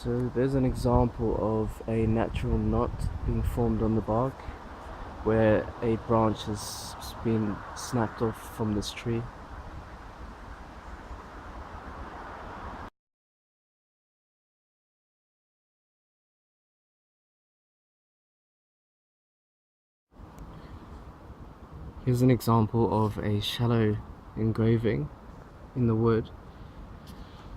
So there's an example of a natural knot being formed on the bark where a branch has been snapped off from this tree. Here's an example of a shallow engraving in the wood.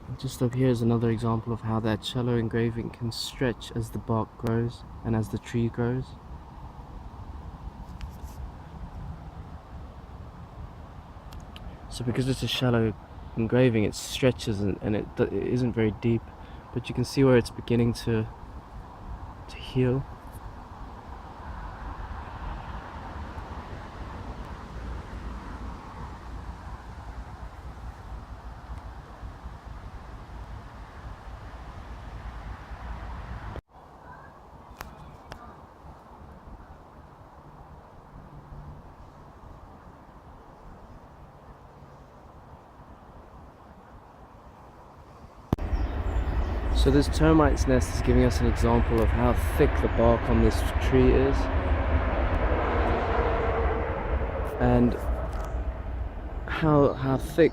And just up here is another example of how that shallow engraving can stretch as the bark grows and as the tree grows. So because it's a shallow engraving, it stretches and it isn't very deep, but you can see where it's beginning to heal. So this termite's nest is giving us an example of how thick the bark on this tree is, and how thick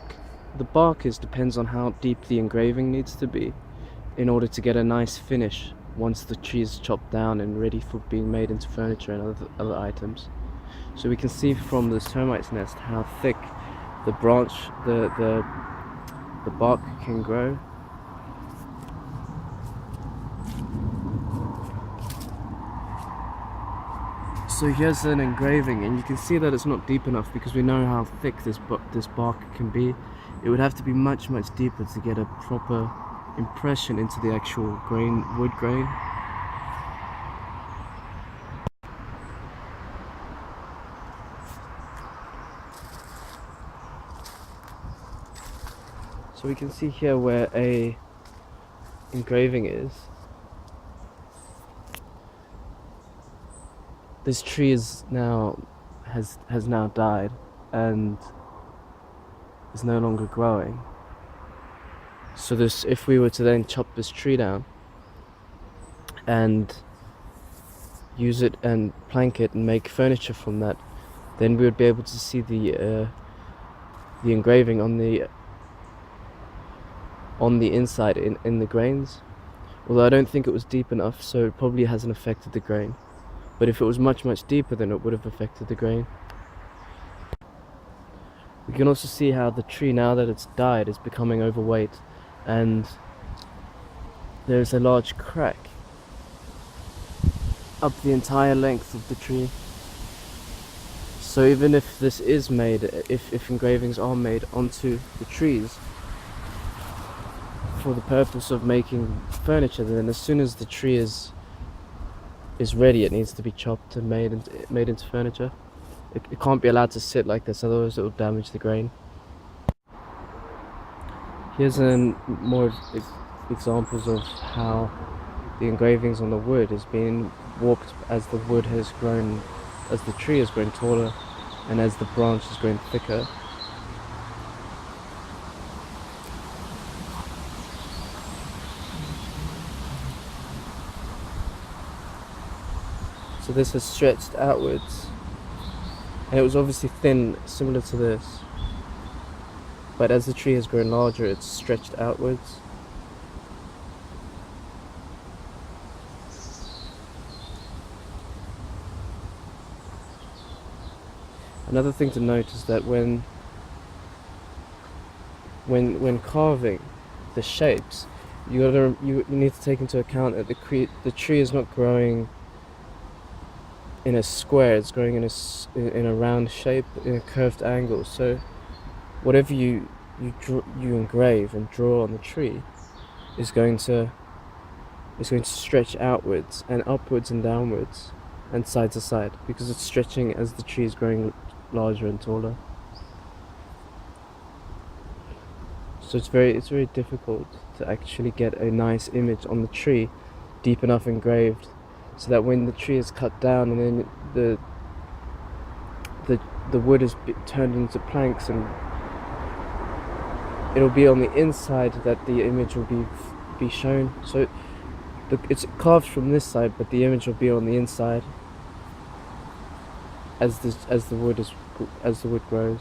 the bark is depends on how deep the engraving needs to be in order to get a nice finish once the tree is chopped down and ready for being made into furniture and other items. So we can see from this termite's nest how thick the branch, the bark can grow. So here's an engraving, and you can see that it's not deep enough because we know how thick this bark can be. It would have to be much deeper to get a proper impression into the actual wood grain. So we can see here where a engraving is. This tree has now died and is no longer growing. So if we were to then chop this tree down and use it and plank it and make furniture from that, then we would be able to see the engraving on the inside in the grains. Although I don't think it was deep enough, so it probably hasn't affected the grain. But if it was much deeper, then it would have affected the grain. We can also see how the tree, now that it's died, is becoming overweight, and there's a large crack up the entire length of the tree. So even if this is made, if engravings are made onto the trees for the purpose of making furniture, then as soon as the tree is ready, it needs to be chopped and made into furniture. It can't be allowed to sit like this, otherwise it will damage the grain. Here's more examples of how the engravings on the wood is being warped as the wood has grown, as the tree has grown taller, and as the branch has grown thicker. So this has stretched outwards, and it was obviously thin, similar to this, but as the tree has grown larger, it's stretched outwards. Another thing to note is that when carving the shapes, you need to take into account that the tree is not growing in a square, it's growing in a round shape, in a curved angle. So whatever you engrave and draw on the tree is going to stretch outwards and upwards and downwards and side to side, because it's stretching as the tree is growing larger and taller. So it's very difficult to actually get a nice image on the tree deep enough engraved, so that when the tree is cut down and then the wood is turned into planks, and it'll be on the inside that the image will be shown. So it's carved from this side, but the image will be on the inside as the wood as the wood grows.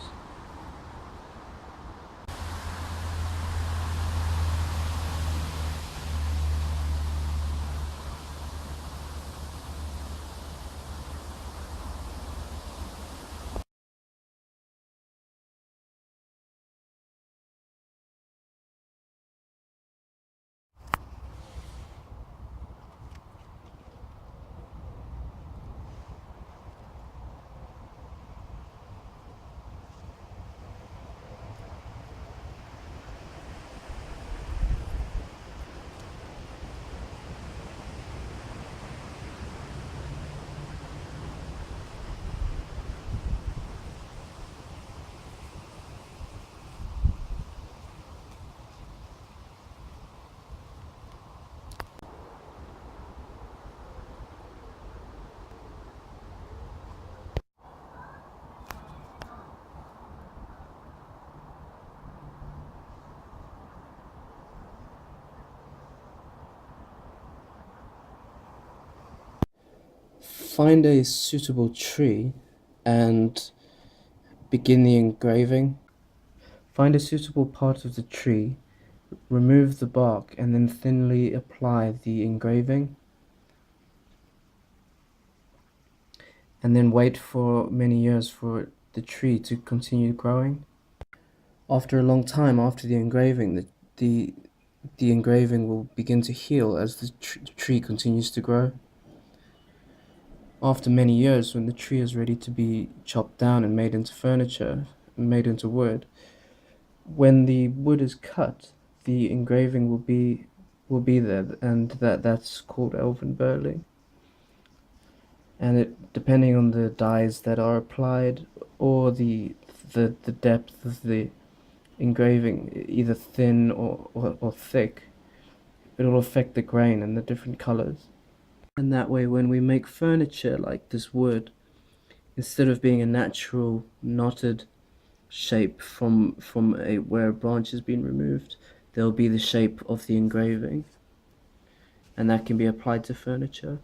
Find a suitable tree and begin the engraving. Find a suitable part of the tree, remove the bark, and then thinly apply the engraving. And then wait for many years for the tree to continue growing. After a long time after the engraving, the, the engraving will begin to heal as the tree continues to grow. After many years, when the tree is ready to be chopped down and made into furniture, made into wood, when the wood is cut, the engraving will be there, and that's called elvin burling. And it, depending on the dyes that are applied or the depth of the engraving, either thin or thick, it will affect the grain and the different colors. And that way, when we make furniture like this wood, instead of being a natural knotted shape from a where a branch has been removed, there will be the shape of the engraving, and that can be applied to furniture.